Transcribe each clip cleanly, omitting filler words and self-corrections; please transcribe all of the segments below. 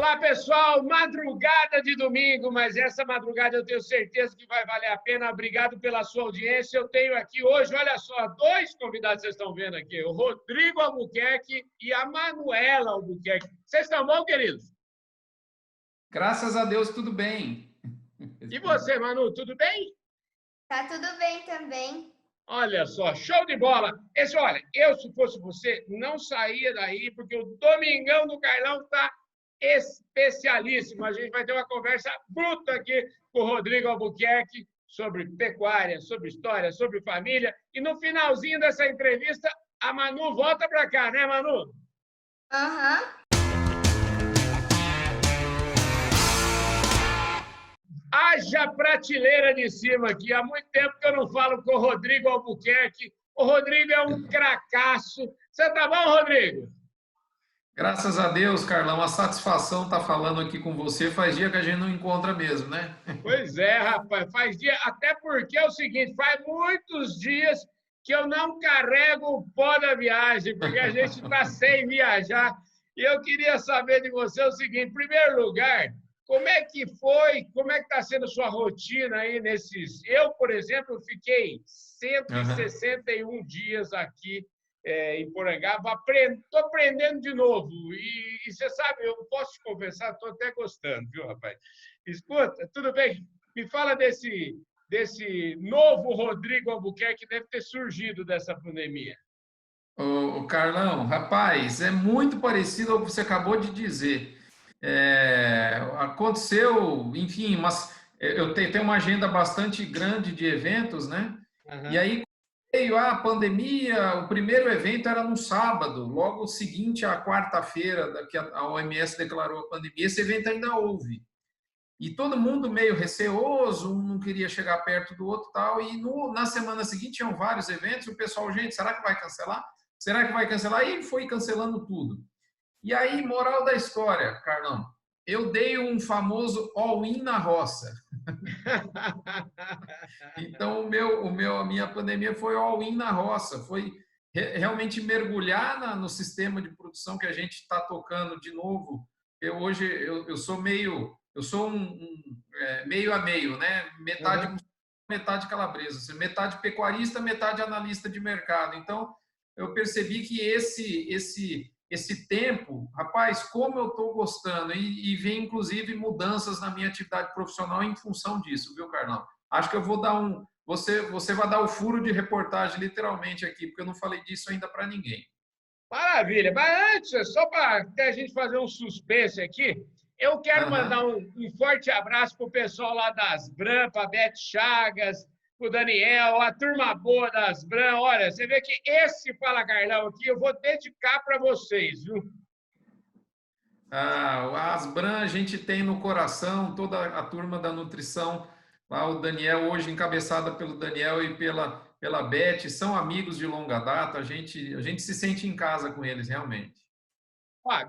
Olá, pessoal! Madrugada de domingo, mas essa madrugada eu tenho certeza que vai valer a pena. Obrigado pela sua audiência. Eu tenho aqui hoje, olha só, dois convidados que vocês estão vendo aqui, o Rodrigo Albuquerque e a Manuela Albuquerque. Vocês estão bom, queridos? Graças a Deus, tudo bem. E você, Manu, tudo bem? Tá tudo bem também. Olha só, show de bola! Olha, eu, se fosse você, não saía daí, porque o Domingão do Carlão está especialíssimo. A gente vai ter uma conversa bruta aqui com o Rodrigo Albuquerque sobre pecuária, sobre história, sobre família. E no finalzinho dessa entrevista, a Manu volta para cá, né, Manu? Aham. Haja prateleira de cima aqui. Há muito tempo que eu não falo com o Rodrigo Albuquerque. O Rodrigo é um cracaço. Você tá bom, Rodrigo? Graças a Deus, Carlão, a satisfação estar falando aqui com você. Faz dia que a gente não encontra mesmo, né? Pois é, rapaz, faz dia, até porque é o seguinte, faz muitos dias que eu não carrego o pó da viagem, porque a gente está sem viajar. E eu queria saber de você o seguinte, em primeiro lugar, como é que foi, como é que está sendo sua rotina aí nesses... Eu, por exemplo, fiquei 161 dias aqui em Porangaba, estou aprendendo de novo. E você sabe, eu posso te confessar, estou até gostando, viu, rapaz? Escuta, tudo bem? Me fala desse novo Rodrigo Albuquerque que deve ter surgido dessa pandemia. O Carlão, rapaz, é muito parecido ao que você acabou de dizer. Aconteceu, enfim, mas eu tenho uma agenda bastante grande de eventos, né? Uhum. E aí veio a pandemia, o primeiro evento era no sábado, logo seguinte à quarta-feira, que a OMS declarou a pandemia, esse evento ainda houve. E todo mundo meio receoso, um não queria chegar perto do outro tal, e na semana seguinte tinham vários eventos, e o pessoal, gente, será que vai cancelar? Será que vai cancelar? E foi cancelando tudo. E aí, moral da história, Carlão, eu dei um famoso all-in na roça. Então, a minha pandemia foi all-in na roça, foi realmente mergulhar no sistema de produção que a gente está tocando de novo. Hoje eu sou meio meio a meio, né? Metade calabresa, metade pecuarista, metade analista de mercado. Então, eu percebi que esse tempo, rapaz, como eu estou gostando, e vem inclusive mudanças na minha atividade profissional em função disso, viu, Carlão? Acho que eu vou dar você vai dar o furo de reportagem literalmente aqui, porque eu não falei disso ainda para ninguém. Maravilha, mas antes, só para a gente fazer um suspense aqui, eu quero mandar um forte abraço para o pessoal lá das Bram, para a Beth Chagas, para o Daniel, a turma boa das Bram. Olha, você vê que esse Fala Carlão aqui eu vou dedicar para vocês, viu? As Bram a gente tem no coração, toda a turma da nutrição, lá o Daniel, hoje encabeçada pelo Daniel e pela Beth, são amigos de longa data, a gente se sente em casa com eles, realmente.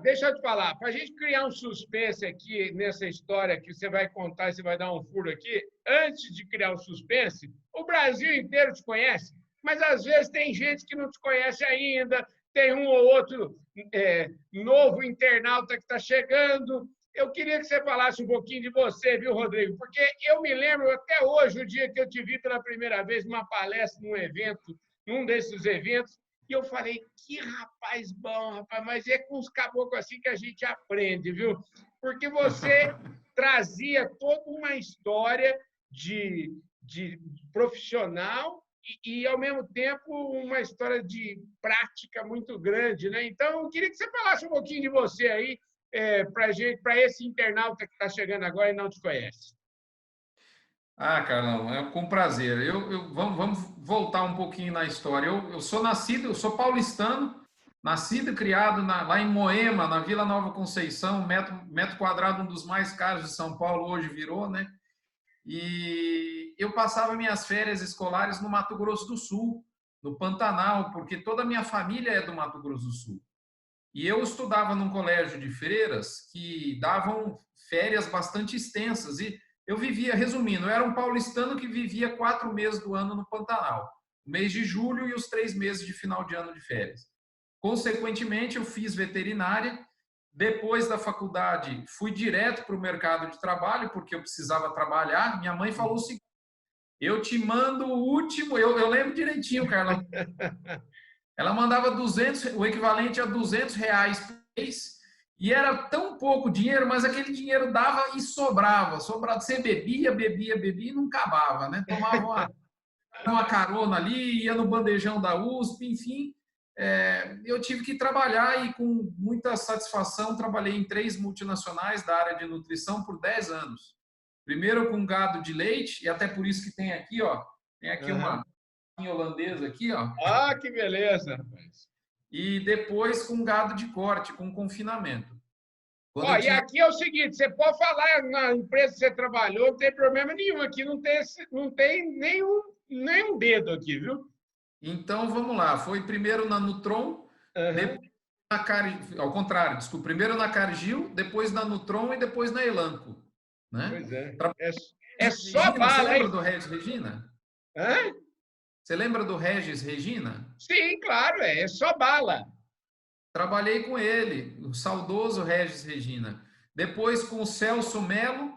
Deixa eu te falar, para a gente criar um suspense aqui nessa história que você vai contar e você vai dar um furo aqui, antes de criar o suspense, o Brasil inteiro te conhece, mas às vezes tem gente que não te conhece ainda, tem um ou outro novo internauta que está chegando. Eu queria que você falasse um pouquinho de você, viu, Rodrigo? Porque eu me lembro até hoje, o dia que eu te vi pela primeira vez numa palestra, num desses eventos, e eu falei, que rapaz bom, rapaz, mas é com os caboclos assim que a gente aprende, viu? Porque você trazia toda uma história de profissional e, ao mesmo tempo, uma história de prática muito grande, né? Então, eu queria que você falasse um pouquinho de você aí, para esse internauta que está chegando agora e não te conhece. Carlão, é com prazer. Vamos voltar um pouquinho na história. Eu sou paulistano, nascido e criado lá em Moema, na Vila Nova Conceição, metro quadrado, um dos mais caros de São Paulo, hoje virou, né? E eu passava minhas férias escolares no Mato Grosso do Sul, no Pantanal, porque toda a minha família é do Mato Grosso do Sul. E eu estudava num colégio de freiras que davam férias bastante extensas. E eu vivia, resumindo, eu era um paulistano que vivia 4 meses do ano no Pantanal. O mês de julho e os 3 meses de final de ano de férias. Consequentemente, eu fiz veterinária Depois da faculdade, fui direto para o mercado de trabalho, porque eu precisava trabalhar. Minha mãe falou o seguinte: eu te mando o último. Eu lembro direitinho, Carlão. Ela mandava 200, o equivalente a R$ 200 por mês. E era tão pouco dinheiro, mas aquele dinheiro dava e sobrava. Sobrava. Você bebia, bebia, bebia e não acabava, né? Tomava uma carona ali, ia no bandejão da USP, enfim. Eu tive que trabalhar e com muita satisfação trabalhei em 3 multinacionais da área de nutrição por 10 anos. Primeiro com gado de leite, e até por isso que tem aqui, ó, tem aqui uma holandesa aqui, ó. Ah, que beleza, rapaz. E depois com gado de corte, com confinamento. Ó, e aqui é o seguinte, você pode falar na empresa que você trabalhou, não tem problema nenhum, aqui não tem nenhum dedo aqui, viu? Então, vamos lá, foi primeiro na Nutron, depois ao contrário, desculpa, primeiro na Cargill, depois na Nutron e depois na Elanco. Né? Pois é. É só bala, Você lembra hein? do Regis Regina? Hã? Você lembra do Regis Regina? Sim, claro, é só bala. Trabalhei com ele, o saudoso Regis Regina. Depois com o Celso Melo,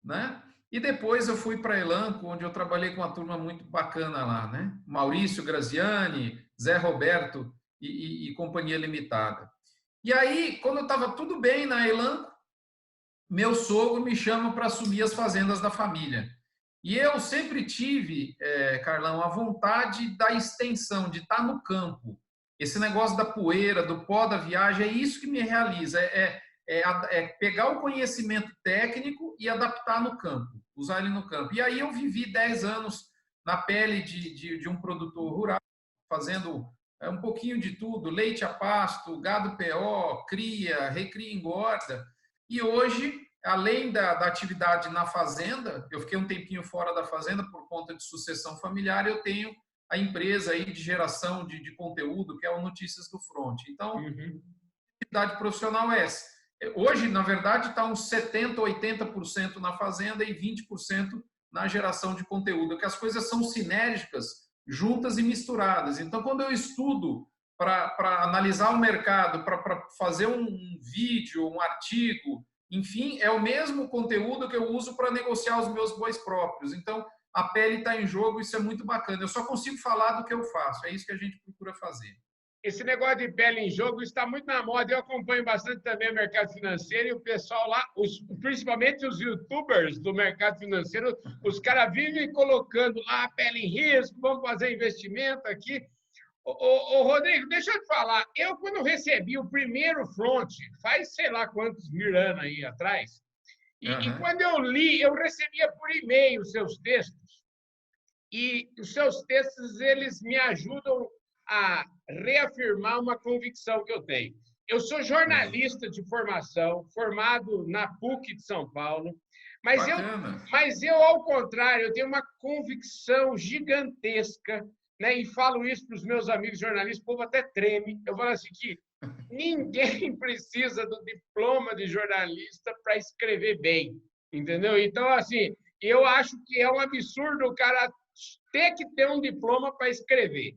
né? E depois eu fui para a Elanco, onde eu trabalhei com uma turma muito bacana lá, né? Maurício Graziani, Zé Roberto e Companhia Limitada. E aí, quando eu estava tudo bem na Elanco, meu sogro me chama para assumir as fazendas da família. E eu sempre tive, Carlão, a vontade da extensão, de estar no campo. Esse negócio da poeira, do pó da viagem, é isso que me realiza. Pegar o conhecimento técnico e adaptar no campo, usar ele no campo. E aí eu vivi 10 anos na pele de um produtor rural, fazendo um pouquinho de tudo, leite a pasto, gado PO, cria, recria, engorda. E hoje, além da atividade na fazenda, eu fiquei um tempinho fora da fazenda por conta de sucessão familiar, eu tenho a empresa aí de geração de conteúdo, que é o Notícias do Front. Então, a atividade profissional é essa. Hoje, na verdade, está uns 70%, 80% na fazenda e 20% na geração de conteúdo, que as coisas são sinérgicas, juntas e misturadas. Então, quando eu estudo para analisar o mercado, para fazer um vídeo, um artigo, enfim, é o mesmo conteúdo que eu uso para negociar os meus bois próprios. Então, a pele está em jogo, isso é muito bacana. Eu só consigo falar do que eu faço, é isso que a gente procura fazer. Esse negócio de pele em jogo está muito na moda. Eu acompanho bastante também o mercado financeiro e o pessoal lá, principalmente os youtubers do mercado financeiro, os caras vivem colocando lá a pele em risco, vamos fazer investimento aqui. Ô, Rodrigo, deixa eu te falar. Eu, quando recebi o primeiro front, faz sei lá quantos mil anos aí atrás, e quando eu li, eu recebia por e-mail os seus textos, e os seus textos, eles me ajudam a reafirmar uma convicção que eu tenho. Eu sou jornalista de formação, formado na PUC de São Paulo, mas eu, ao contrário, eu tenho uma convicção gigantesca, né? E falo isso para os meus amigos jornalistas, o povo até treme. Eu falo assim que ninguém precisa do diploma de jornalista para escrever bem, entendeu? Então, assim, eu acho que é um absurdo o cara ter que ter um diploma para escrever.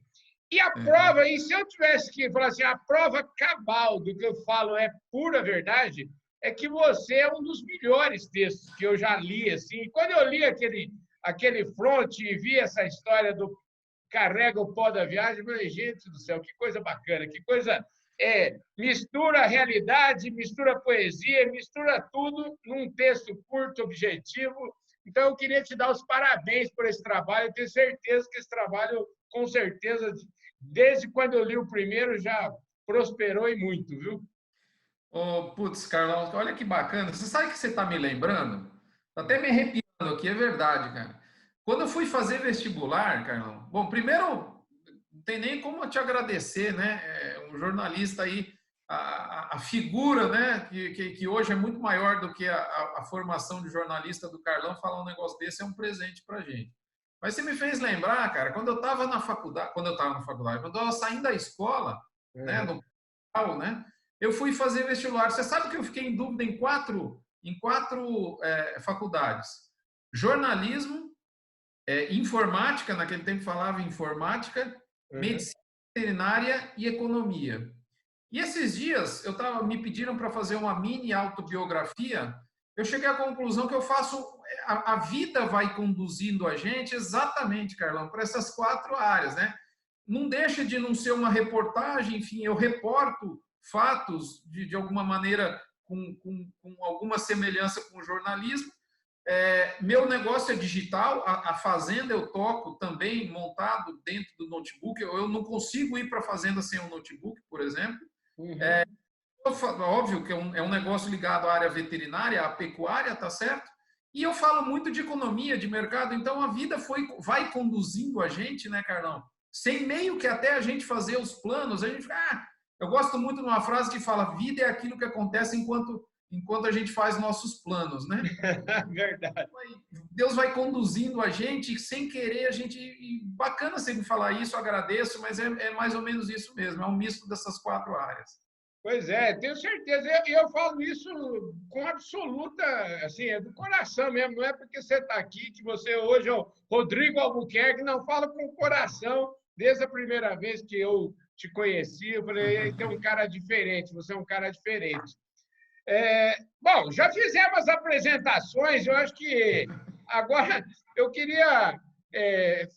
E a prova, e se eu tivesse que falar assim, a prova cabal do que eu falo é pura verdade, é que você é um dos melhores textos que eu já li, assim. E quando eu li aquele front e vi essa história do carrega o pó da viagem, eu falei, gente do céu, que coisa bacana, que coisa... mistura a realidade, mistura a poesia, mistura tudo num texto curto, objetivo. Então, eu queria te dar os parabéns por esse trabalho. Eu tenho certeza que esse trabalho, com certeza, desde quando eu li o primeiro, já prosperou e muito, viu? Putz, Carlão, olha que bacana. Você sabe que você está me lembrando? Está até me arrepiando aqui, é verdade, cara. Quando eu fui fazer vestibular, Carlão, bom, primeiro, não tem nem como te agradecer, né? Um jornalista aí, a figura, né? Que hoje é muito maior do que a formação de jornalista do Carlão, falar um negócio desse é um presente para gente. Mas você me fez lembrar, cara, quando eu estava na faculdade, quando eu estava saindo da escola, né? Né? Eu fui fazer vestibular. Você sabe que eu fiquei em dúvida em quatro faculdades: jornalismo, informática, naquele tempo falava informática, medicina veterinária e economia. E esses dias me pediram para fazer uma mini autobiografia. Eu cheguei à conclusão que eu faço. A vida vai conduzindo a gente exatamente, Carlão, para essas 4 áreas, né? Não deixa de não ser uma reportagem, enfim, eu reporto fatos de alguma maneira com alguma semelhança com o jornalismo. Meu negócio é digital, a fazenda eu toco também montado dentro do notebook. Eu não consigo ir para a fazenda sem um notebook, por exemplo. Uhum. Óbvio que é um negócio ligado à área veterinária, à pecuária, tá certo? E eu falo muito de economia, de mercado, então a vida vai conduzindo a gente, né, Carlão? Sem meio que até a gente fazer os planos, a gente eu gosto muito de uma frase que fala: vida é aquilo que acontece enquanto a gente faz nossos planos, né? Verdade. Deus vai conduzindo a gente sem querer, bacana sempre falar isso, agradeço, mas é mais ou menos isso mesmo, é um misto dessas 4 áreas. Pois é, tenho certeza. Eu falo isso com absoluta, assim, é do coração mesmo. Não é porque você está aqui que você hoje é o Rodrigo Albuquerque, não, fala com o coração. Desde a primeira vez que eu te conheci, eu falei, tem um cara diferente, você é um cara diferente. Bom, já fizemos as apresentações, eu acho que agora eu queria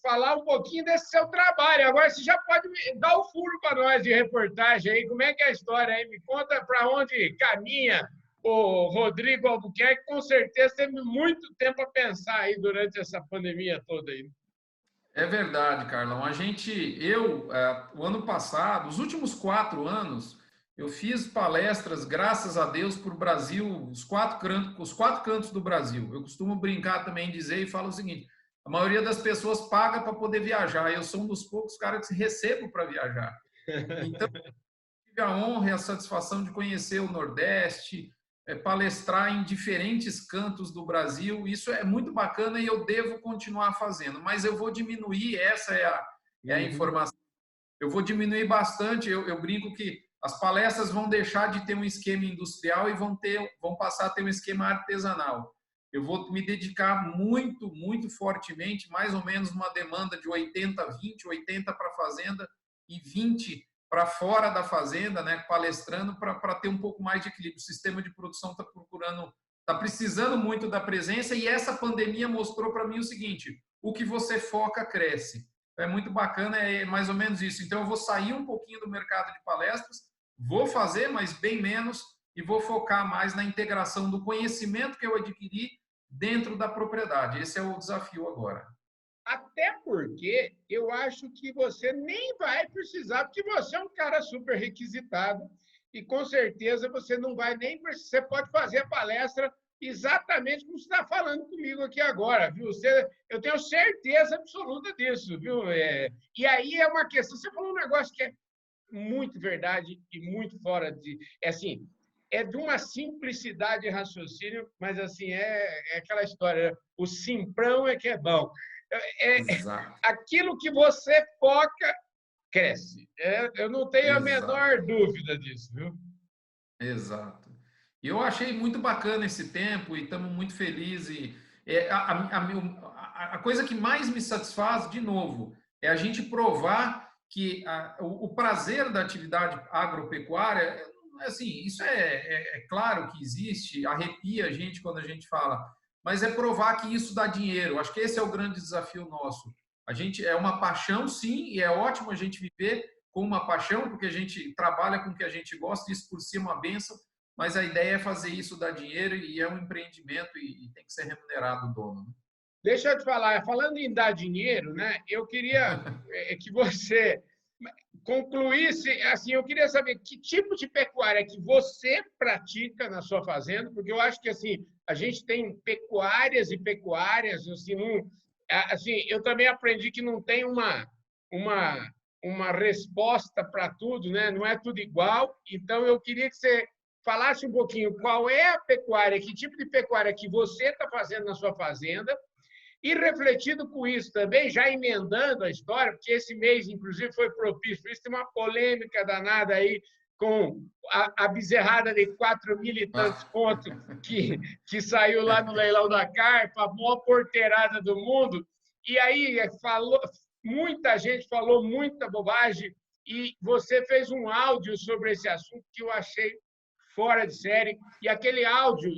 falar um pouquinho desse seu trabalho. Agora você já pode dar o furo para nós de reportagem aí, como é que é a história aí? Me conta para onde caminha o Rodrigo Albuquerque, com certeza teve muito tempo a pensar aí durante essa pandemia toda aí. É verdade, Carlão. O ano passado, os últimos 4 anos, eu fiz palestras, graças a Deus, por Brasil, os 4 cantos do Brasil. Eu costumo brincar também, dizer e falo o seguinte: a maioria das pessoas paga para poder viajar. Eu sou um dos poucos caras que recebo para viajar. Então, tive a honra e a satisfação de conhecer o Nordeste, palestrar em diferentes cantos do Brasil. Isso é muito bacana e eu devo continuar fazendo, mas eu vou diminuir, essa é a informação. Eu vou diminuir bastante, eu brinco que as palestras vão deixar de ter um esquema industrial e vão passar a ter um esquema artesanal. Eu vou me dedicar muito, muito fortemente, mais ou menos uma demanda de 80-20, 80 para a fazenda e 20 para fora da fazenda, né, palestrando para ter um pouco mais de equilíbrio. O sistema de produção está precisando muito da presença, e essa pandemia mostrou para mim o seguinte: o que você foca cresce. É muito bacana, é mais ou menos isso. Então eu vou sair um pouquinho do mercado de palestras, vou fazer, mas bem menos, e vou focar mais na integração do conhecimento que eu adquiri dentro da propriedade. Esse é o desafio agora. Até porque eu acho que você nem vai precisar, porque você é um cara super requisitado e com certeza você não vai nem precisar. Você pode fazer a palestra exatamente como você está falando comigo aqui agora, viu? Eu tenho certeza absoluta disso, viu? E aí é uma questão. Você falou um negócio que é muito verdade e muito fora de. Assim, é de uma simplicidade de raciocínio, mas assim, é aquela história, o simprão é que é bom. Aquilo que você foca, cresce. Eu não tenho a menor dúvida disso, viu? Exato. E eu achei muito bacana esse tempo e estamos muito felizes. A coisa que mais me satisfaz, de novo, é a gente provar que o prazer da atividade agropecuária, assim, isso é claro que existe, arrepia a gente quando a gente fala, mas é provar que isso dá dinheiro. Acho que esse é o grande desafio nosso. A gente é uma paixão, sim, e é ótimo a gente viver com uma paixão, porque a gente trabalha com o que a gente gosta, isso por si é uma bênção, mas a ideia é fazer isso dar dinheiro e é um empreendimento e tem que ser remunerado o dono. Né? Deixa eu te falar, falando em dar dinheiro, né? Eu queria que você concluísse, assim, eu queria saber que tipo de pecuária que você pratica na sua fazenda, porque eu acho que assim, a gente tem pecuárias e pecuárias, assim, eu também aprendi que não tem uma resposta para tudo, né? Não é tudo igual. Então eu queria que você falasse um pouquinho qual é a pecuária, que tipo de pecuária que você está fazendo na sua fazenda. E refletido com isso também, já emendando a história, porque esse mês, inclusive, foi propício. Isso tem uma polêmica danada aí com a bezerrada de 4 mil e tantos contos que saiu lá no leilão da carpa, a maior porteirada do mundo. E aí muita gente falou muita bobagem e você fez um áudio sobre esse assunto que eu achei fora de série. E aquele áudio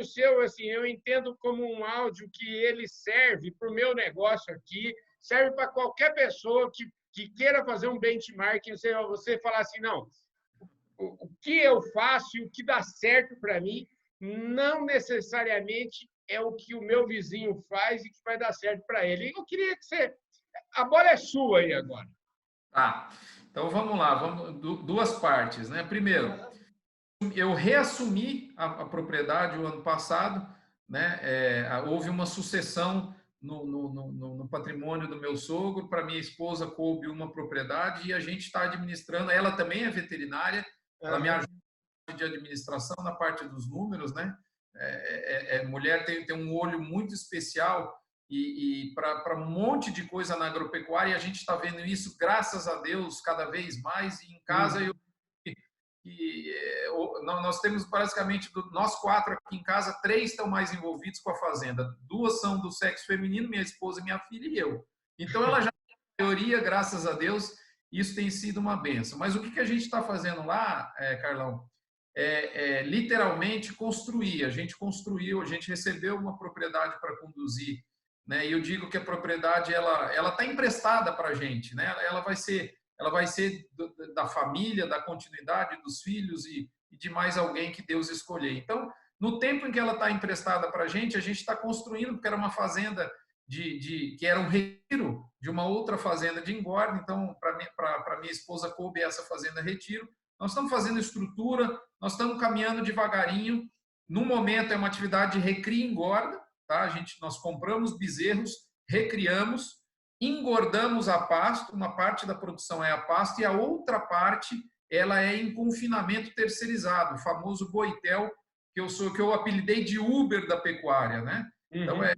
seu, assim, eu entendo como um áudio que ele serve para o meu negócio aqui, serve para qualquer pessoa que queira fazer um benchmarking, você falar assim, não, o que eu faço e o que dá certo para mim não necessariamente é o que o meu vizinho faz e que vai dar certo para ele. Eu queria que você... A bola é sua aí agora. Tá, então vamos lá, duas partes, né? Primeiro, eu reassumi a propriedade o ano passado, né? Houve uma sucessão no patrimônio do meu sogro, para minha esposa coube uma propriedade e a gente está administrando, ela também é veterinária, ela me ajuda de administração na parte dos números, né? Mulher tem um olho muito especial e para um monte de coisa na agropecuária, a gente está vendo isso, graças a Deus, cada vez mais. E em casa, nós temos basicamente, nós 4 aqui em casa, 3 estão mais envolvidos com a fazenda. 2 são do sexo feminino, minha esposa, minha filha e eu. Então, ela já tem a maioria, graças a Deus, isso tem sido uma benção. Mas o que a gente está fazendo lá, Carlão, literalmente construir. A gente construiu, a gente recebeu uma propriedade para conduzir, né? E eu digo que a propriedade ela está emprestada para a gente, né? Ela vai ser da família, da continuidade dos filhos e de mais alguém que Deus escolher. Então, no tempo em que ela está emprestada para a gente está construindo, porque era uma fazenda que era um retiro de uma outra fazenda de engorda. Então, para minha esposa coube essa fazenda retiro. Nós estamos fazendo estrutura, nós estamos caminhando devagarinho. No momento, é uma atividade de recria e engorda. Tá? Nós compramos bezerros, recriamos, engordamos a pasto. Uma parte da produção é a pasto e a outra parte ela é em confinamento terceirizado, o famoso boitel, que eu apelidei de Uber da pecuária. Né? Então, é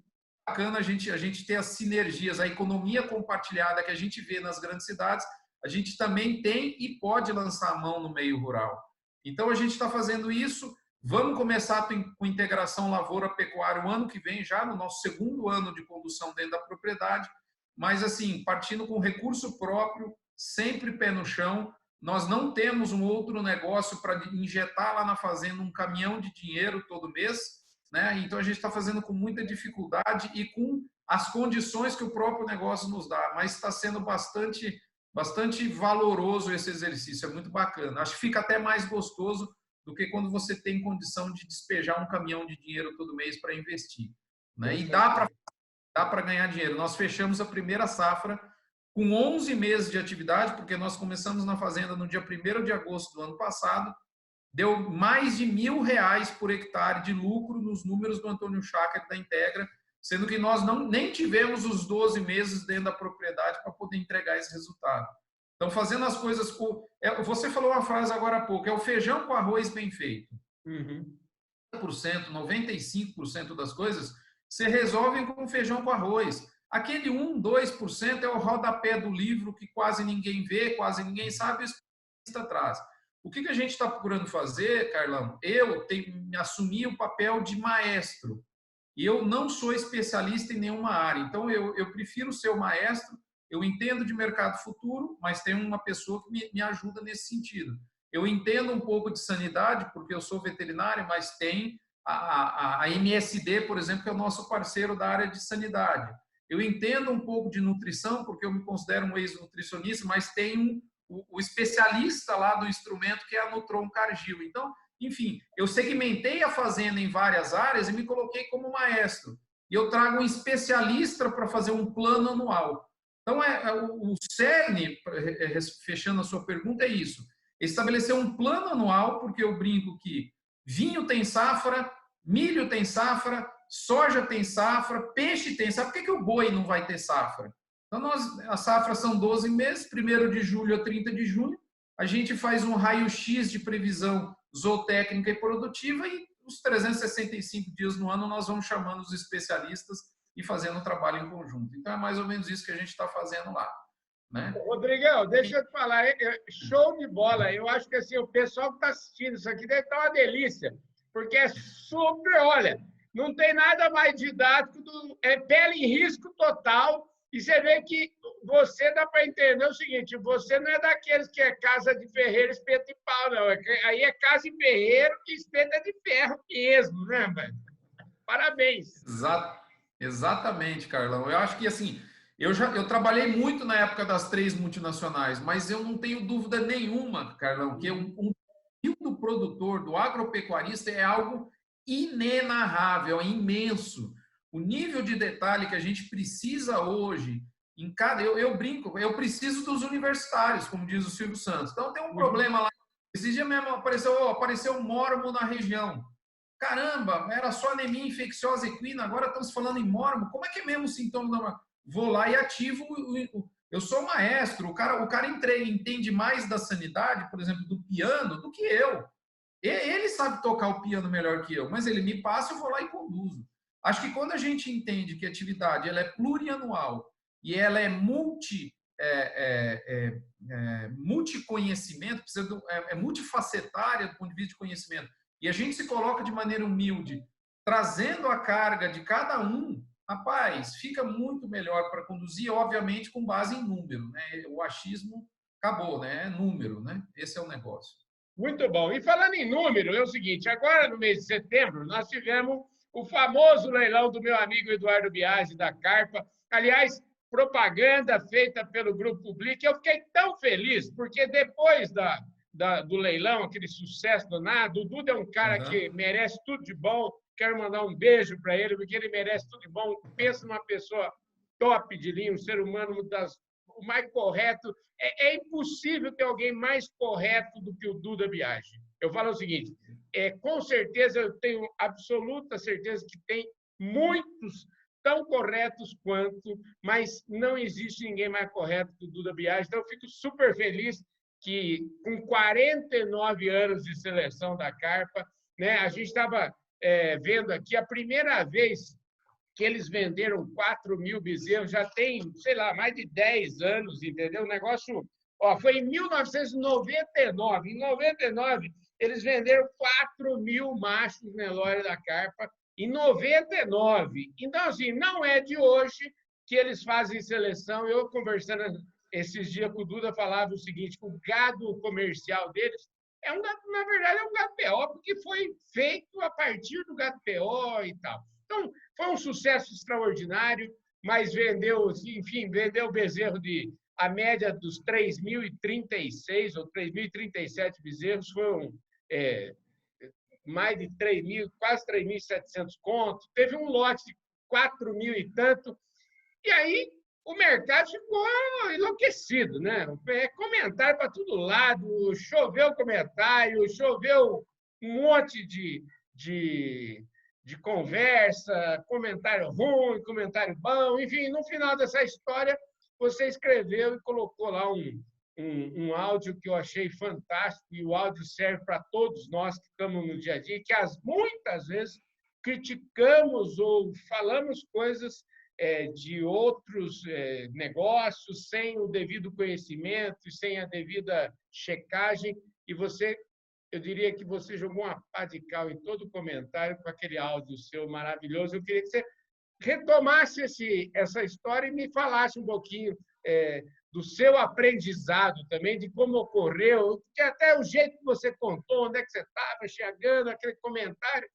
bacana a gente ter as sinergias, a economia compartilhada que a gente vê nas grandes cidades, a gente também tem e pode lançar a mão no meio rural. Então, a gente está fazendo isso. Vamos começar com integração lavoura-pecuária o ano que vem, já no nosso 2º ano de condução dentro da propriedade, mas assim, partindo com recurso próprio, sempre pé no chão. Nós não temos um outro negócio para injetar lá na fazenda um caminhão de dinheiro todo mês, né? Então, a gente está fazendo com muita dificuldade e com as condições que o próprio negócio nos dá, mas está sendo bastante valoroso esse exercício, é muito bacana. Acho que fica até mais gostoso do que quando você tem condição de despejar um caminhão de dinheiro todo mês para investir, né? E dá para ganhar dinheiro. Nós fechamos a primeira safra com 11 meses de atividade, porque nós começamos na fazenda no dia 1º de agosto do ano passado, deu mais de R$1.000 por hectare de lucro nos números do Antônio Cháquere da Integra, sendo que nós nem tivemos os 12 meses dentro da propriedade para poder entregar esse resultado. Então, fazendo as coisas... Você falou uma frase agora há pouco, é o feijão com arroz bem feito. 95% das coisas se resolvem com feijão com arroz. Aquele 1%, 2% é o rodapé do livro que quase ninguém vê, quase ninguém sabe, isso está atrás. O que a gente está procurando fazer, Carlão? Eu assumi o papel de maestro. E eu não sou especialista em nenhuma área. Então, eu prefiro ser o maestro. Eu entendo de mercado futuro, mas tem uma pessoa que me ajuda nesse sentido. Eu entendo um pouco de sanidade, porque eu sou veterinário, mas tem a MSD, por exemplo, que é o nosso parceiro da área de sanidade. Eu entendo um pouco de nutrição, porque eu me considero um ex-nutricionista, mas tem o especialista lá do instrumento, que é a Nutron Cargill. Então, enfim, eu segmentei a fazenda em várias áreas e me coloquei como maestro. E eu trago um especialista para fazer um plano anual. Então, o cerne, fechando a sua pergunta, é isso. Estabelecer um plano anual, porque eu brinco que vinho tem safra, milho tem safra, soja tem safra, peixe tem safra. Por que o boi não vai ter safra? Então, as safras são 12 meses, 1º de julho a 30 de junho. A gente faz um raio-x de previsão zootécnica e produtiva e os 365 dias no ano nós vamos chamando os especialistas e fazendo um trabalho em conjunto. Então, é mais ou menos isso que a gente está fazendo lá. Né? Rodrigão, deixa eu te falar, show de bola. Eu acho que assim, o pessoal que está assistindo isso aqui deve estar uma delícia, porque é super, olha, não tem nada mais didático, é pele em risco total, E você vê que você dá para entender o seguinte: você não é daqueles que é casa de ferreiro, espeto e pau, não. Aí é casa de ferreiro e espeta de ferro mesmo, né, velho? Parabéns. Exatamente, Carlão. Eu acho que assim, eu trabalhei muito na época das 3 multinacionais, mas eu não tenho dúvida nenhuma, Carlão, que um perfil do produtor, do agropecuarista é algo inenarrável, é imenso. O nível de detalhe que a gente precisa hoje em cada, eu brinco, eu preciso dos universitários, como diz o Silvio Santos. Então tem um problema lá. Esse dia mesmo apareceu um mormo na região. Caramba, era só anemia infecciosa equina, agora estamos falando em mormo. Como é que é mesmo o sintoma? Vou lá e ativo. Eu sou maestro, o cara entende mais da sanidade, por exemplo, do piano, do que eu. Ele sabe tocar o piano melhor que eu, mas ele me passa, eu vou lá e conduzo. Acho que quando a gente entende que a atividade ela é plurianual e ela é multiconhecimento, é multifacetária do ponto de vista de conhecimento, e a gente se coloca de maneira humilde, trazendo a carga de cada um, rapaz, fica muito melhor para conduzir, obviamente com base em número, né? O achismo acabou, né? É número, né? Esse é o negócio. Muito bom. E falando em número, é o seguinte: agora no mês de setembro, nós tivemos o famoso leilão do meu amigo Eduardo Biagi, da Carpa. Aliás, propaganda feita pelo Grupo Public. Eu fiquei tão feliz, porque depois do leilão, aquele sucesso danado, o Duda é um cara que merece tudo de bom. Quero mandar um beijo para ele, porque ele merece tudo de bom. Pensa numa pessoa top de linha, um ser humano o mais correto. É impossível ter alguém mais correto do que o Duda Biagi. Eu falo o seguinte: com certeza, eu tenho absoluta certeza que tem muitos tão corretos quanto, mas não existe ninguém mais correto que o Duda Biagi. Então, eu fico super feliz que, com 49 anos de seleção da Carpa, né, a gente estava vendo aqui a primeira vez que eles venderam 4.000 bezerros, já tem, sei lá, mais de 10 anos, entendeu? O negócio foi em 1999. Em 99, eles venderam 4.000 machos Nelore da Carpa, em 99. Então, assim, não é de hoje que eles fazem seleção. Eu, conversando esses dias com o Duda, falava o seguinte: o gado comercial deles é um gado, na verdade, é um gado PO, porque foi feito a partir do gado PO e tal. Então, foi um sucesso extraordinário, mas vendeu, enfim, vendeu bezerro a média dos 3.036 ou 3.037 bezerros, foram mais de 3.000, quase 3.700 contos. Teve um lote de 4.000 e tanto. E aí o mercado ficou enlouquecido, né? Comentário para todo lado, choveu comentário, choveu um monte de conversa, comentário ruim, comentário bom, enfim, no final dessa história, você escreveu e colocou lá um áudio que eu achei fantástico, e o áudio serve para todos nós que estamos no dia a dia, que muitas vezes criticamos ou falamos coisas de outros negócios sem o devido conhecimento e sem a devida checagem, e eu diria que você jogou uma pá de cal em todo o comentário com aquele áudio seu maravilhoso. Eu queria que você retomasse essa história e me falasse um pouquinho do seu aprendizado também, de como ocorreu, que até o jeito que você contou, onde é que você estava chegando, aquele comentário.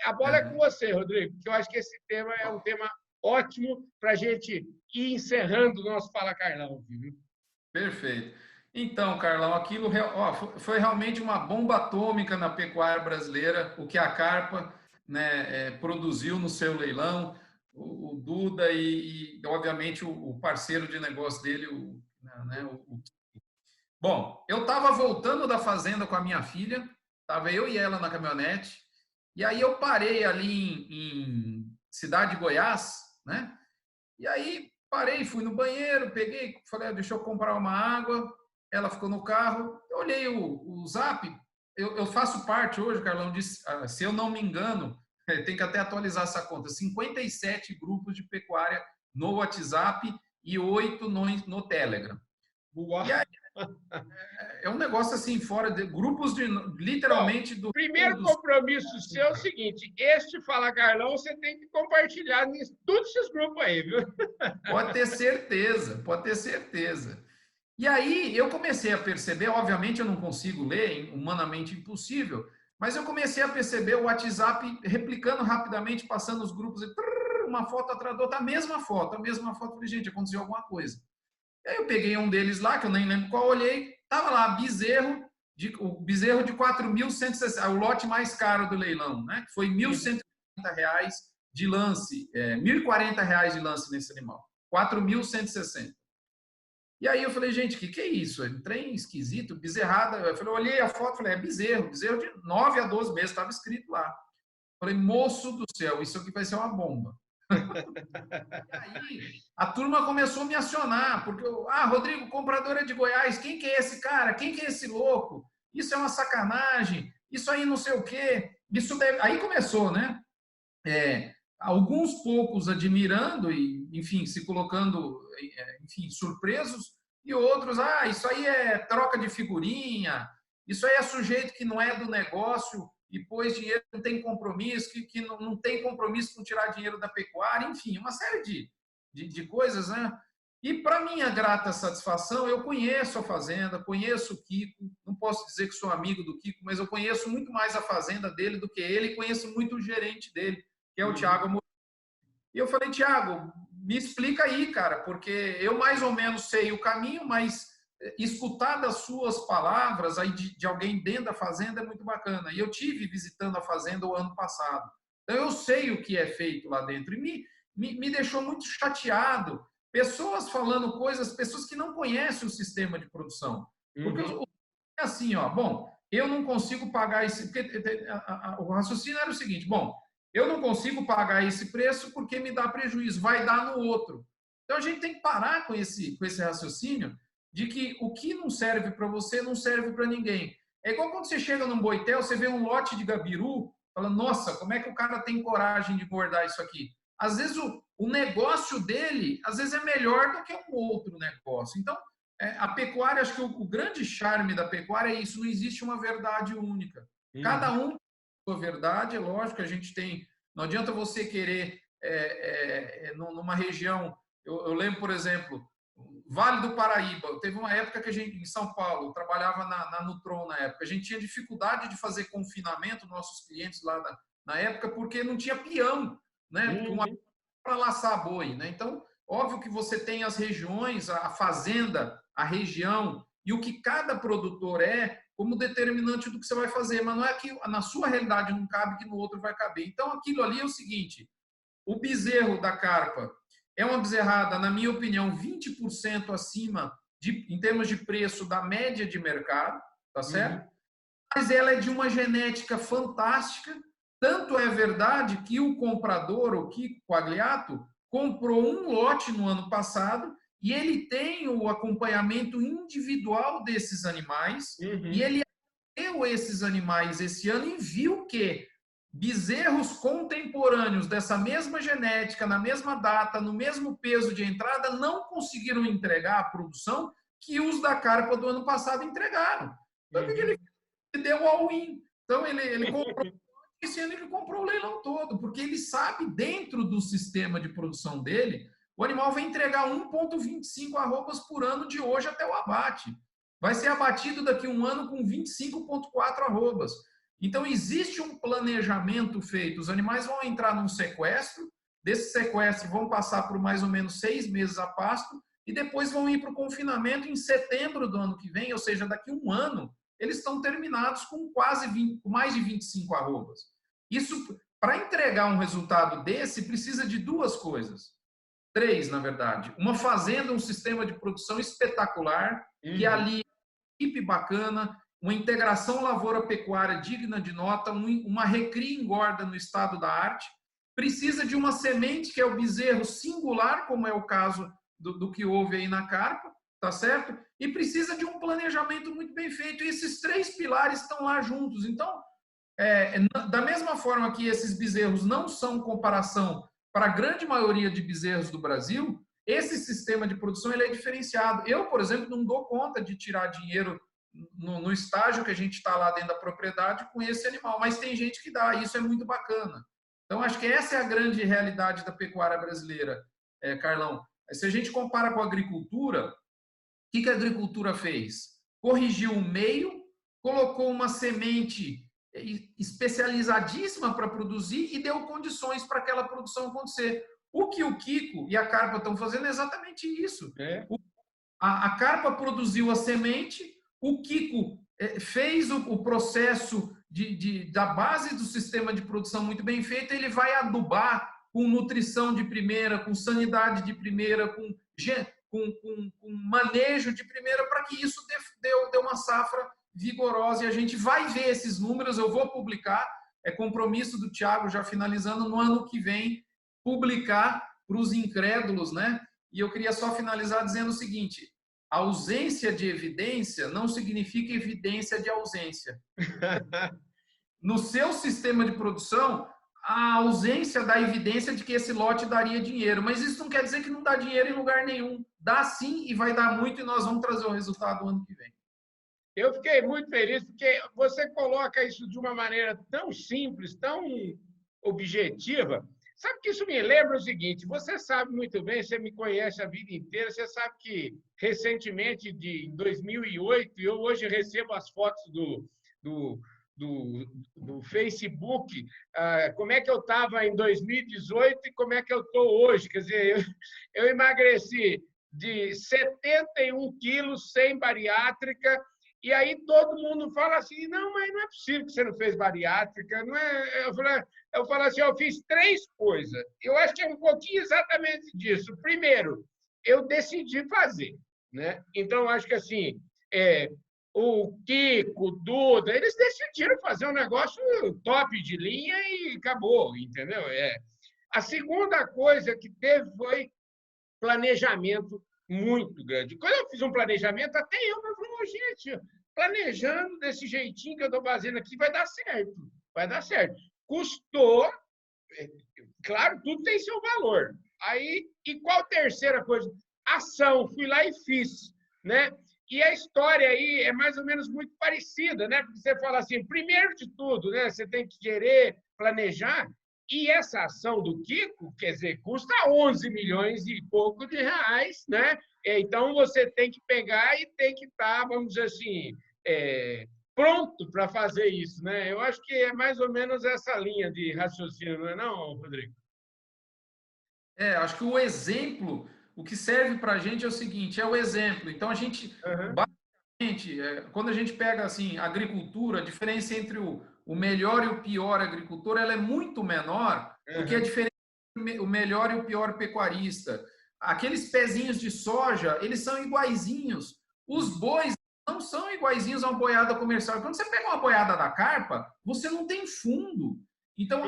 A bola é com você, Rodrigo, porque eu acho que esse tema é um tema ótimo para a gente ir encerrando o nosso Fala Carlão. Viu? Perfeito. Então, Carlão, aquilo foi realmente uma bomba atômica na pecuária brasileira, o que a Carpa, né, produziu no seu leilão, o Duda e obviamente, o parceiro de negócio dele, Bom, eu estava voltando da fazenda com a minha filha, estava eu e ela na caminhonete, e aí eu parei ali em Cidade de Goiás, né? E aí parei, fui no banheiro, peguei, falei, deixa eu comprar uma água. Ela ficou no carro, eu olhei o Zap, eu faço parte hoje, Carlão, se eu não me engano, tem que até atualizar essa conta, 57 grupos de pecuária no WhatsApp e 8 no Telegram. Uau. E aí, É um negócio assim, fora de grupos de literalmente Bom, primeiro compromisso seu é o seguinte: este Fala Carlão, você tem que compartilhar em todos esses grupos aí, viu? Pode ter certeza, pode ter certeza. E aí eu comecei a perceber, obviamente eu não consigo ler, humanamente impossível, mas eu comecei a perceber o WhatsApp replicando rapidamente, passando os grupos, uma foto atrás da outra, a mesma foto. Falei, gente, aconteceu alguma coisa. E aí eu peguei um deles lá, que eu nem lembro qual, olhei, tava lá, o bezerro de 4.160, o lote mais caro do leilão, né? Que foi R$ 1.140 de lance, R$ 1.040 de lance nesse animal. 4.160. E aí eu falei, gente, o que é isso? É um trem esquisito, bezerrada. Eu falei, olhei a foto, falei, é bezerro de 9 a 12 meses, estava escrito lá. Falei, moço do céu, isso aqui vai ser uma bomba. E aí a turma começou a me acionar, porque, Rodrigo, comprador é de Goiás, quem que é esse cara? Quem que é esse louco? Isso é uma sacanagem, isso aí não sei o quê. Aí começou, né? Alguns poucos admirando e, enfim, se colocando, enfim, surpresos, e outros, isso aí é troca de figurinha, isso aí é sujeito que não é do negócio e pôs dinheiro, não tem compromisso, que não tem compromisso com tirar dinheiro da pecuária, enfim, uma série de coisas, né? E, para minha grata satisfação, eu conheço a fazenda, conheço o Kiko, não posso dizer que sou amigo do Kiko, mas eu conheço muito mais a fazenda dele do que ele, e conheço muito o gerente dele, que é o Thiago Amorim. E eu falei, Thiago, me explica aí, cara, porque eu mais ou menos sei o caminho, mas escutar das suas palavras aí de alguém dentro da fazenda é muito bacana. E eu tive visitando a fazenda o ano passado. Então eu sei o que é feito lá dentro. E me deixou muito chateado. Pessoas falando coisas, pessoas que não conhecem o sistema de produção. Porque é assim, bom, eu não consigo pagar esse. Porque o raciocínio era o seguinte: bom, eu não consigo pagar esse preço porque me dá prejuízo, vai dar no outro. Então a gente tem que parar com esse raciocínio de que o que não serve para você não serve para ninguém. É igual quando você chega num boitel, você vê um lote de gabiru, fala, nossa, como é que o cara tem coragem de guardar isso aqui? Às vezes o negócio dele, às vezes é melhor do que um outro negócio. Então, a pecuária, acho que o grande charme da pecuária é isso, não existe uma verdade única. Cada um tem a sua verdade, é lógico que a gente tem, não adianta você querer, numa região, eu lembro, por exemplo, Vale do Paraíba, teve uma época que a gente, em São Paulo, eu trabalhava na Nutron na época, a gente tinha dificuldade de fazer confinamento, nossos clientes lá na época, porque não tinha peão, né? Para laçar boi, né? Então, óbvio que você tem as regiões, a fazenda, a região, e o que cada produtor é como determinante do que você vai fazer, mas não é que na sua realidade não cabe que no outro vai caber. Então, aquilo ali é o seguinte, o bezerro da carpa é uma bezerrada, na minha opinião, 20% acima, em termos de preço, da média de mercado, tá certo? Mas ela é de uma genética fantástica, tanto é verdade que o comprador, o Kiko Quagliato, comprou um lote no ano passado e ele tem o acompanhamento individual desses animais e ele deu esses animais esse ano e viu que bezerros contemporâneos dessa mesma genética, na mesma data, no mesmo peso de entrada, não conseguiram entregar a produção que os da carpa do ano passado entregaram. Então, o que ele deu all-in? Então, ele comprou, esse ano ele comprou o leilão todo, porque ele sabe, dentro do sistema de produção dele, o animal vai entregar 1,25 arrobas por ano de hoje até o abate. Vai ser abatido daqui a um ano com 25,4 arrobas. Então, existe um planejamento feito. Os animais vão entrar num sequestro, desse sequestro vão passar por mais ou menos 6 meses a pasto e depois vão ir para o confinamento em setembro do ano que vem, ou seja, daqui a um ano, eles estão terminados com com mais de 25 arrobas. Isso, para entregar um resultado desse, precisa de 2 coisas. 3, na verdade. Uma fazenda, um sistema de produção espetacular, que ali, equipe bacana, uma integração lavoura-pecuária digna de nota, uma recria engorda no estado da arte, precisa de uma semente que é o bezerro singular, como é o caso do que houve aí na carpa, tá certo? E precisa de um planejamento muito bem feito. E esses 3 pilares estão lá juntos. Então, da mesma forma que esses bezerros não são comparação para a grande maioria de bezerros do Brasil, esse sistema de produção ele é diferenciado. Eu, por exemplo, não dou conta de tirar dinheiro no estágio que a gente está lá dentro da propriedade com esse animal, mas tem gente que dá, e isso é muito bacana. Então, acho que essa é a grande realidade da pecuária brasileira, Carlão. Se a gente compara com a agricultura, o que a agricultura fez? Corrigiu o meio, colocou uma semente especializadíssima para produzir e deu condições para aquela produção acontecer. O que o Kiko e a carpa estão fazendo é exatamente isso. A carpa produziu a semente, o Kiko fez o processo da base do sistema de produção muito bem feito, ele vai adubar com nutrição de primeira, com sanidade de primeira, com manejo de primeira, para que isso dê uma safra vigorosa. E a gente vai ver esses números, eu vou publicar, é compromisso do Thiago, já finalizando, no ano que vem, publicar para os incrédulos, né? E eu queria só finalizar dizendo o seguinte: a ausência de evidência não significa evidência de ausência. No seu sistema de produção, a ausência da evidência de que esse lote daria dinheiro, mas isso não quer dizer que não dá dinheiro em lugar nenhum. Dá sim e vai dar muito, e nós vamos trazer o resultado no ano que vem. Eu fiquei muito feliz porque você coloca isso de uma maneira tão simples, tão objetiva. Sabe que isso me lembra o seguinte: você sabe muito bem, você me conhece a vida inteira, você sabe que recentemente, em 2008, eu hoje recebo as fotos do Facebook, como é que eu estava em 2018 e como é que eu estou hoje. Quer dizer, eu emagreci de 71 quilos sem bariátrica. E aí todo mundo fala assim: não, mas não é possível que você não fez bariátrica. Não é? Eu falo assim: eu fiz 3 coisas. Eu acho que é um pouquinho exatamente disso. Primeiro, eu decidi fazer, né? Então, acho que assim, o Kiko, o Duda, eles decidiram fazer um negócio top de linha e acabou, entendeu? A segunda coisa que teve foi planejamento muito grande. Quando eu fiz um planejamento, até eu me falei: gente, planejando desse jeitinho que eu estou fazendo aqui, vai dar certo. Vai dar certo. Custou, claro, tudo tem seu valor. Aí, e qual terceira coisa? Ação. Fui lá e fiz, né? E a história aí é mais ou menos muito parecida, né? Porque você fala assim, primeiro de tudo, né? Você tem que querer planejar. E essa ação do Kiko, quer dizer, custa 11 milhões e pouco de reais, né? Então, você tem que pegar e tem que estar, vamos dizer assim, pronto para fazer isso, né? Eu acho que é mais ou menos essa linha de raciocínio, não é não, Rodrigo? Acho que o exemplo, o que serve para a gente é o seguinte, é o exemplo. Então, a gente, basicamente, quando a gente pega, assim, agricultura, a diferença entre o melhor e o pior agricultor, ela é muito menor do que a diferença entre o melhor e o pior pecuarista. Aqueles pezinhos de soja, eles são iguaizinhos. Os bois não são iguaizinhos a uma boiada comercial. Quando você pega uma boiada da carpa, você não tem fundo. Então,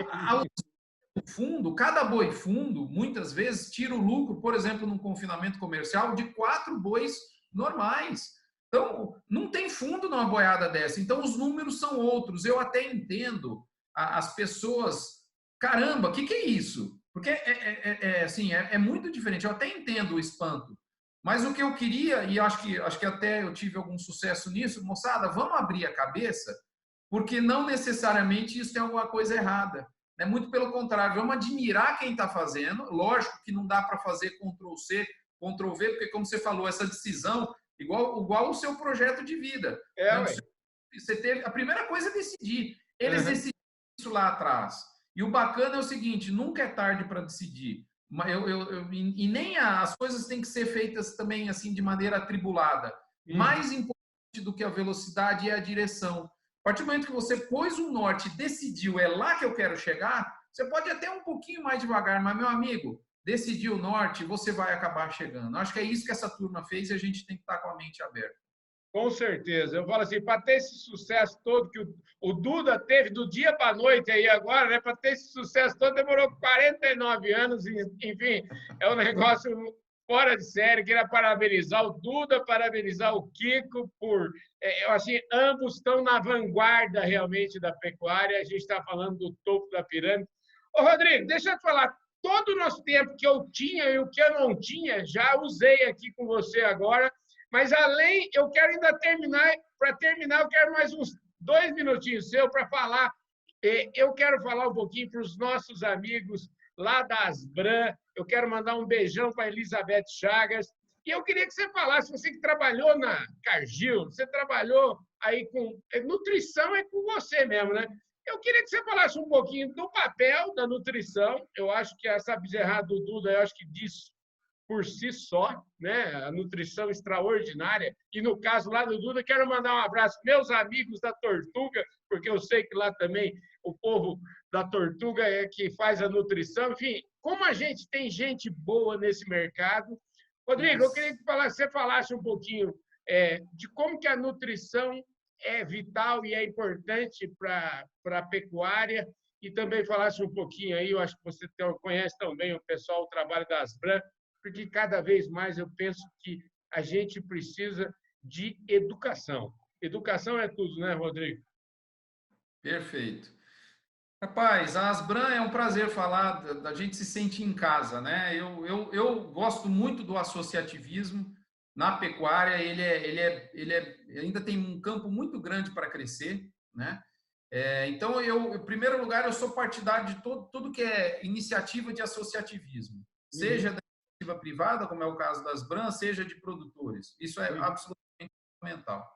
o fundo, cada boi fundo, muitas vezes, tira o lucro, por exemplo, num confinamento comercial, de 4 bois normais. Então, não tem fundo numa boiada dessa. Então, os números são outros. Eu até entendo as pessoas... Caramba, o que é isso? Porque assim, é muito diferente. Eu até entendo o espanto. Mas o que eu queria, e acho que até eu tive algum sucesso nisso, moçada, vamos abrir a cabeça, porque não necessariamente isso tem alguma coisa errada. Muito pelo contrário, vamos admirar quem está fazendo. Lógico que não dá para fazer Ctrl+C, Ctrl+V, porque, como você falou, essa decisão, igual o seu projeto de vida. Você teve, a primeira coisa é decidir. Eles decidiram isso lá atrás. E o bacana é o seguinte: nunca é tarde para decidir. E nem as coisas têm que ser feitas também assim de maneira atribulada. Mais importante do que a velocidade é a direção. A partir do momento que você pôs um norte e decidiu, é lá que eu quero chegar, você pode até um pouquinho mais devagar, mas, meu amigo, decidiu o norte, você vai acabar chegando. Acho que é isso que essa turma fez e a gente tem que estar com a mente aberta. Com certeza. Eu falo assim, para ter esse sucesso todo que o Duda teve do dia para a noite aí agora, né? Para ter esse sucesso todo, demorou 49 anos, enfim, é um negócio fora de série. Queria parabenizar o Duda, parabenizar o Kiko por... assim, ambos estão na vanguarda realmente da pecuária. A gente está falando do topo da pirâmide. Ô, Rodrigo, deixa eu te falar. todo o nosso tempo que eu tinha e o que eu não tinha, já usei aqui com você agora. Mas, além, eu quero ainda terminar. Para terminar, eu quero mais uns 2 minutinhos seu para falar. Eu quero falar um pouquinho para os nossos amigos lá da Asbram. Eu quero mandar um beijão para a Elizabeth Chagas. E eu queria que você falasse, você que trabalhou na Cargill, você trabalhou aí com... Nutrição é com você mesmo, né? Eu queria que você falasse um pouquinho do papel da nutrição. Eu acho que essa bezerrada do Duda, eu acho que diz por si só, né? A nutrição extraordinária. E no caso lá do Duda, quero mandar um abraço meus amigos da Tortuga, porque eu sei que lá também o povo da Tortuga é que faz a nutrição. Enfim, como a gente tem gente boa nesse mercado. Rodrigo, eu queria que você falasse um pouquinho de como que a nutrição é vital e é importante para a pecuária e também falasse um pouquinho aí, eu acho que você conhece também o pessoal, o trabalho da Asbram, porque cada vez mais eu penso que a gente precisa de educação. Educação é tudo, né, Rodrigo? Perfeito. Rapaz, a Asbram é um prazer falar, da gente se sente em casa, né? Eu gosto muito do associativismo na pecuária, ele ainda tem um campo muito grande para crescer, né? Então, em primeiro lugar, eu sou partidário de tudo que é iniciativa de associativismo, seja da iniciativa privada, como é o caso da Asbram, seja de produtores. Isso é absolutamente fundamental.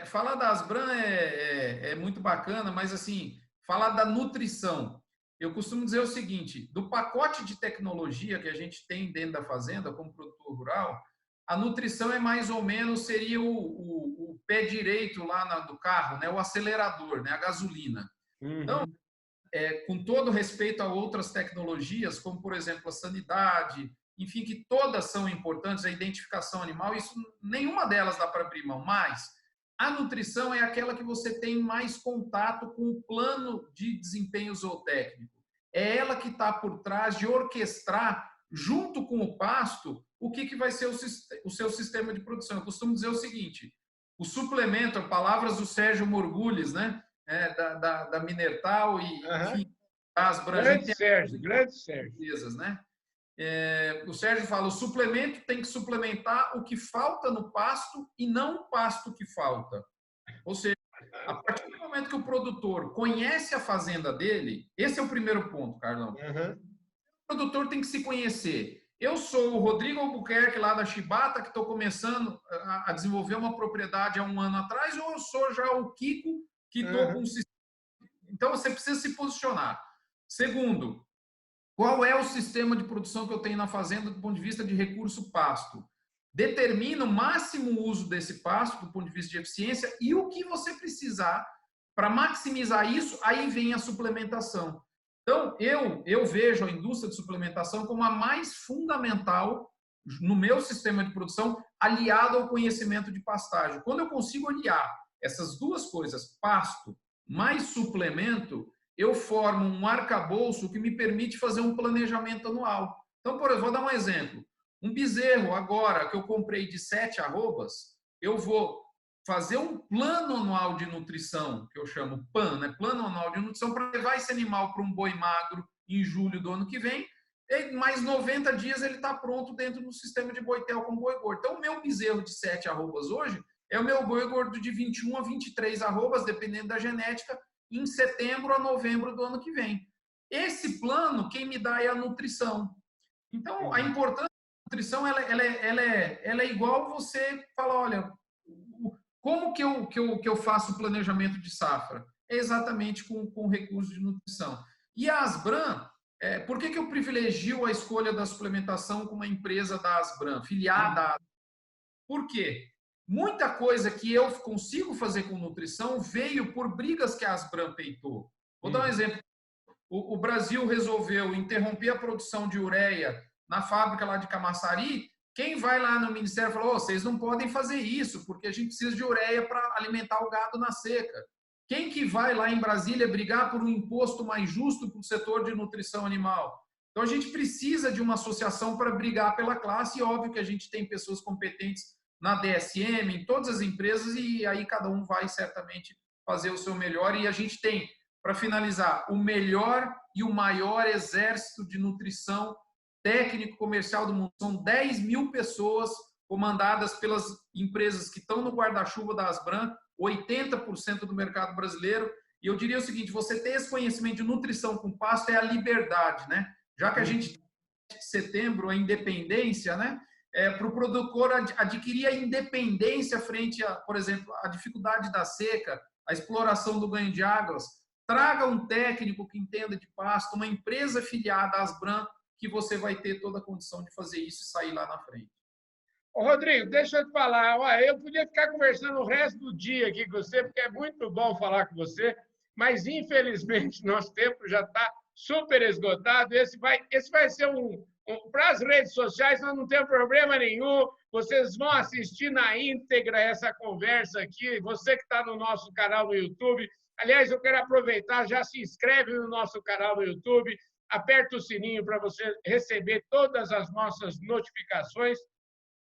Falar da Asbram é muito bacana, mas assim, falar da nutrição. Eu costumo dizer o seguinte, do pacote de tecnologia que a gente tem dentro da fazenda, como produtor rural, a nutrição é mais ou menos, seria o pé direito lá do carro, né? O acelerador, né? A gasolina. Então, com todo respeito a outras tecnologias, como, por exemplo, a sanidade, enfim, que todas são importantes, a identificação animal, isso, nenhuma delas dá para abrir mão, mas a nutrição é aquela que você tem mais contato com o plano de desempenho zootécnico. É ela que está por trás de orquestrar, junto com o pasto, o que vai ser o seu sistema de produção. Eu costumo dizer o seguinte, o suplemento, palavras do Sérgio Morgulhes, né? Da Minertal e, enfim, das Grande Sérgio, grande Sérgio. Né? O Sérgio fala, o suplemento tem que suplementar o que falta no pasto e não o pasto que falta. Ou seja, a partir do momento que o produtor conhece a fazenda dele, esse é o primeiro ponto, Carlão. O produtor tem que se conhecer. Eu sou o Rodrigo Albuquerque, lá da Chibata, que estou começando a desenvolver uma propriedade há um ano atrás, ou eu sou já o Kiko, que estou com um sistema. Então, você precisa se posicionar. Segundo, qual é o sistema de produção que eu tenho na fazenda do ponto de vista de recurso pasto? Determina o máximo uso desse pasto do ponto de vista de eficiência e o que você precisar para maximizar isso, aí vem a suplementação. Então, eu vejo a indústria de suplementação como a mais fundamental no meu sistema de produção, aliado ao conhecimento de pastagem. Quando eu consigo aliar essas duas coisas, pasto mais suplemento, eu formo um arcabouço que me permite fazer um planejamento anual. Então, por exemplo, vou dar um exemplo. Um bezerro agora que eu comprei de 7 arrobas, eu vou fazer um plano anual de nutrição, que eu chamo PAN, né? Plano anual de nutrição, para levar esse animal para um boi magro em julho do ano que vem, e mais 90 dias ele está pronto dentro do sistema de boitel com boi gordo. Então, o meu bezerro de 7 arrobas hoje é o meu boi gordo de 21 a 23 arrobas, dependendo da genética, em setembro a novembro do ano que vem. Esse plano, quem me dá é a nutrição. Então, a importância da nutrição, ela é igual você falar, olha, como que eu faço o planejamento de safra? É exatamente com recursos de nutrição. E a Asbram, por que eu privilegio a escolha da suplementação com uma empresa da Asbram, filiada à Asbram? Por quê? Muita coisa que eu consigo fazer com nutrição veio por brigas que a Asbram peitou. Vou dar um exemplo. O Brasil resolveu interromper a produção de ureia na fábrica lá de Camaçari. Quem vai lá no Ministério falou, vocês não podem fazer isso, porque a gente precisa de ureia para alimentar o gado na seca. Quem que vai lá em Brasília brigar por um imposto mais justo para o setor de nutrição animal? Então, a gente precisa de uma associação para brigar pela classe, e óbvio que a gente tem pessoas competentes na DSM, em todas as empresas, e aí cada um vai certamente fazer o seu melhor, e a gente tem para finalizar, o melhor e o maior exército de nutrição técnico comercial do mundo. São 10 mil pessoas comandadas pelas empresas que estão no guarda-chuva da Asbram, 80% do mercado brasileiro. E eu diria o seguinte, você ter esse conhecimento de nutrição com pasto é a liberdade, né? Já que a gente tem em setembro a independência, né? Para o produtor adquirir a independência frente a, por exemplo, a dificuldade da seca, a exploração do ganho de águas, traga um técnico que entenda de pasto, uma empresa filiada à Asbram, que você vai ter toda a condição de fazer isso e sair lá na frente. Ô, Rodrigo, deixa eu te falar. Olha, eu podia ficar conversando o resto do dia aqui com você, porque é muito bom falar com você, mas infelizmente nosso tempo já está super esgotado. Esse vai ser para as redes sociais, nós não temos problema nenhum. Vocês vão assistir na íntegra essa conversa aqui. Você que está no nosso canal no YouTube. Aliás, eu quero aproveitar, já se inscreve no nosso canal no YouTube, aperta o sininho para você receber todas as nossas notificações.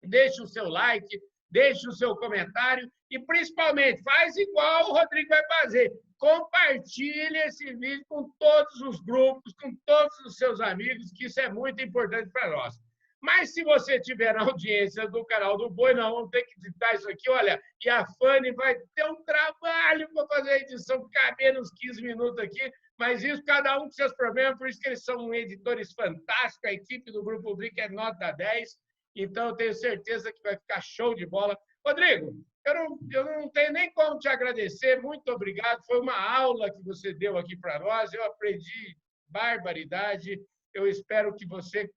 Deixe o seu like, deixe o seu comentário e, principalmente, faz igual o Rodrigo vai fazer. Compartilhe esse vídeo com todos os grupos, com todos os seus amigos, que isso é muito importante para nós. Mas se você tiver na audiência do canal do Boi, nós vamos ter que editar isso aqui, olha, e a Fanny vai ter um trabalho para fazer a edição, caber nos 15 minutos aqui, mas isso, cada um com seus problemas, por isso que eles são editores fantásticos, a equipe do Grupo Blick é nota 10, então eu tenho certeza que vai ficar show de bola. Rodrigo, eu não tenho nem como te agradecer, muito obrigado, foi uma aula que você deu aqui para nós, eu aprendi barbaridade, eu espero que você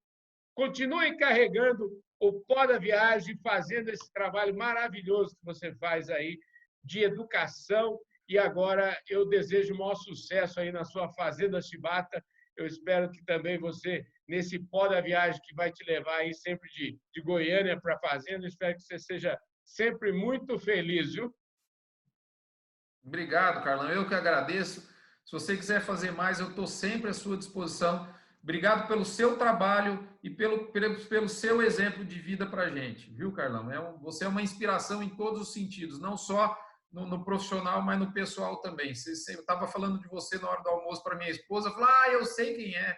continue carregando o Pó da Viagem, fazendo esse trabalho maravilhoso que você faz aí de educação. E agora eu desejo o maior sucesso aí na sua Fazenda Chibata. Eu espero que também você, nesse Pó da Viagem que vai te levar aí sempre de Goiânia para a Fazenda, espero que você seja sempre muito feliz, viu? Obrigado, Carlão. Eu que agradeço. Se você quiser fazer mais, eu estou sempre à sua disposição. Obrigado pelo seu trabalho e pelo seu exemplo de vida para a gente, viu, Carlão? Você é uma inspiração em todos os sentidos, não só no profissional, mas no pessoal também. Eu estava falando de você na hora do almoço para minha esposa, falou, eu sei quem é.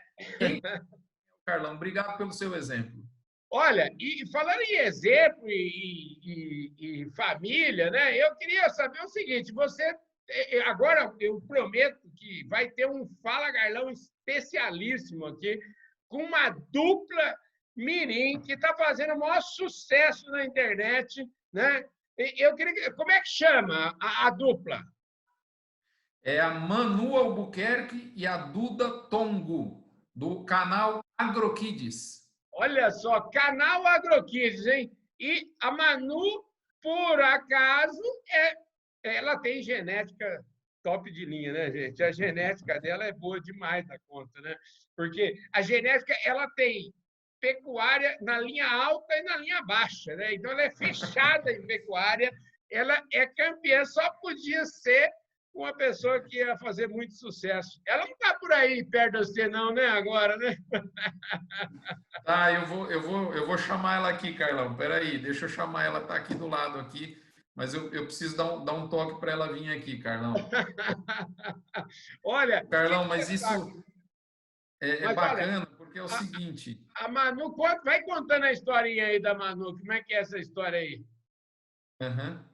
Carlão, obrigado pelo seu exemplo. Olha, e falando em exemplo e família, né? Eu queria saber o seguinte, você agora eu prometo que vai ter um Fala Carlão especialíssimo aqui, com uma dupla mirim que está fazendo o maior sucesso na internet, né? Eu queria, como é que chama a dupla? É a Manu Albuquerque e a Duda Tongo, do canal AgroKids. Olha só, canal AgroKids, hein? E a Manu, por acaso, ela tem genética top de linha, né, gente? A genética dela é boa demais da conta, né? Porque a genética, ela tem pecuária na linha alta e na linha baixa, né? Então, ela é fechada em pecuária, ela é campeã, só podia ser uma pessoa que ia fazer muito sucesso. Ela não está por aí perto de você, não, né? Agora, né? Tá, eu vou chamar ela aqui, Carlão. Peraí, deixa eu chamar ela, tá aqui do lado aqui. Mas eu preciso dar um toque para ela vir aqui, Carlão. Olha, Carlão, mas isso é bacana, olha, porque é o seguinte... A Manu, vai contando a historinha aí da Manu. Como é que é essa história aí? Uhum.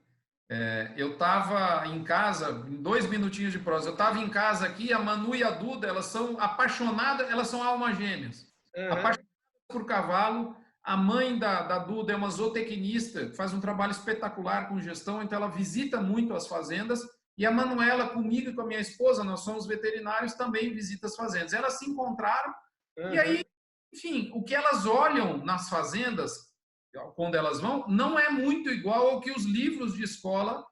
Eu estava em casa, em 2 minutinhos de prosa, eu estava em casa aqui, a Manu e a Duda, elas são apaixonadas, elas são almas gêmeas. Uhum. Apaixonadas por cavalo. A mãe da Duda é uma zootecnista, que faz um trabalho espetacular com gestão, então ela visita muito as fazendas. E a Manuela, comigo e com a minha esposa, nós somos veterinários, também visita as fazendas. Elas se encontraram, e aí, enfim, o que elas olham nas fazendas, quando elas vão, não é muito igual ao que os livros de escola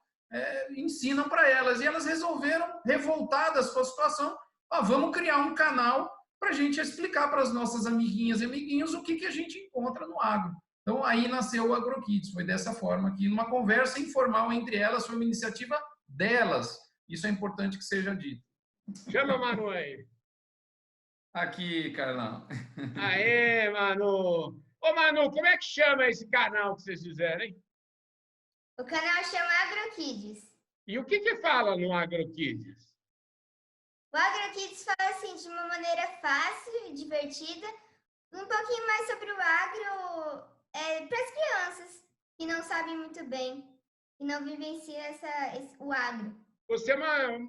ensinam para elas. E elas resolveram, revoltadas com a situação, vamos criar um canal para a gente explicar para as nossas amiguinhas e amiguinhos o que a gente encontra no agro. Então, aí nasceu o AgroKids. Foi dessa forma que, numa conversa informal entre elas, foi uma iniciativa delas. Isso é importante que seja dito. Chama a Manu aí. Aqui, Carlão. Aê, Manu! Ô, Manu, como é que chama esse canal que vocês fizeram, hein? O canal chama AgroKids. E o que fala no AgroKids? O AgroKids fala assim de uma maneira fácil e divertida, um pouquinho mais sobre o agro para as crianças que não sabem muito bem, que não vivenciam o agro. Você é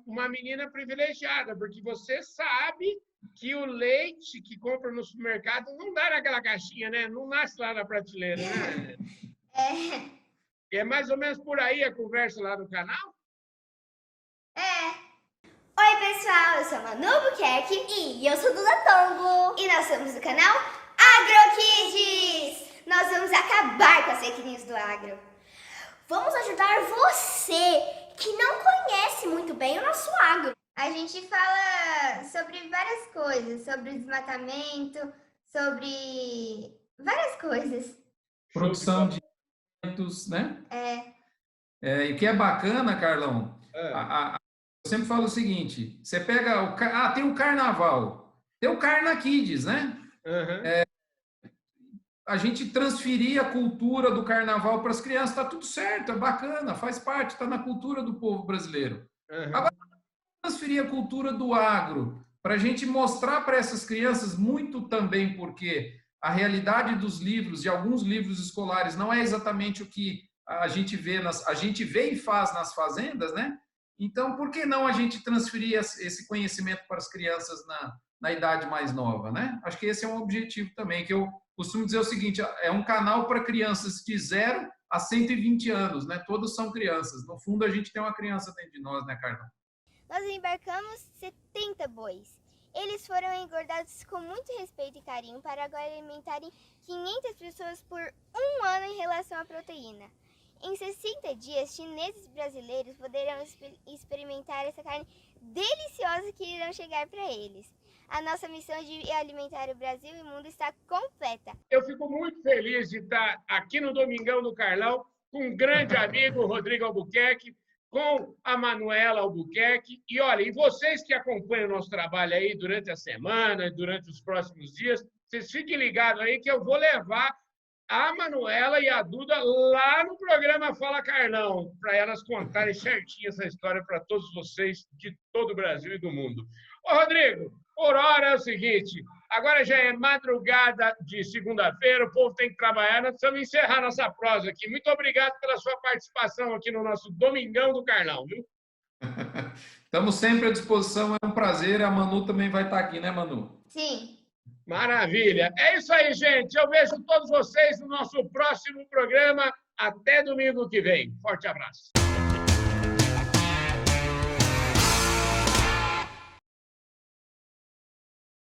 uma menina privilegiada, porque você sabe que o leite que compra no supermercado não dá naquela caixinha, né? Não nasce lá na prateleira, né? É mais ou menos por aí a conversa lá no canal? Oi, pessoal, eu sou a Manu Albuquerque E eu sou Duda Tongo. e nós somos do canal AgroKids! Nós vamos acabar com as fake news do agro. Vamos ajudar você que não conhece muito bem o nosso agro. A gente fala sobre várias coisas, sobre o desmatamento, sobre várias coisas. Produção de alimentos, né? E o que é bacana, Carlão, eu sempre falo o seguinte, você pega tem o carnaval, tem o Carna Kids, né? Uhum. A gente transferir a cultura do carnaval para as crianças, está tudo certo, é bacana, faz parte, está na cultura do povo brasileiro. Uhum. Agora, transferir a cultura do agro, para a gente mostrar para essas crianças, muito também porque a realidade dos livros, de alguns livros escolares, não é exatamente o que a gente vê e faz nas fazendas, né? Então, por que não a gente transferir esse conhecimento para as crianças na idade mais nova, né? Acho que esse é um objetivo também, que eu costumo dizer o seguinte, é um canal para crianças de 0 a 120 anos, né? Todos são crianças. No fundo, a gente tem uma criança dentro de nós, né, Carlão? Nós embarcamos 70 bois. Eles foram engordados com muito respeito e carinho para agora alimentarem 500 pessoas por um ano em relação à proteína. Em 60 dias, chineses e brasileiros poderão experimentar essa carne deliciosa que irão chegar para eles. A nossa missão de alimentar o Brasil e o mundo está completa. Eu fico muito feliz de estar aqui no Domingão do Carlão com um grande amigo, Rodrigo Albuquerque, com a Manuela Albuquerque. E olha, e vocês que acompanham o nosso trabalho aí durante a semana, durante os próximos dias, vocês fiquem ligados aí que eu vou levar a Manuela e a Duda lá no programa Fala Carlão, para elas contarem certinho essa história para todos vocês de todo o Brasil e do mundo. Ô, Rodrigo, por hora é o seguinte, agora já é madrugada de segunda-feira, o povo tem que trabalhar, nós precisamos encerrar nossa prosa aqui. Muito obrigado pela sua participação aqui no nosso Domingão do Carlão, viu? Estamos sempre à disposição, é um prazer, a Manu também vai estar aqui, né, Manu? Sim. Maravilha. É isso aí, gente. Eu vejo todos vocês no nosso próximo programa. Até domingo que vem. Forte abraço.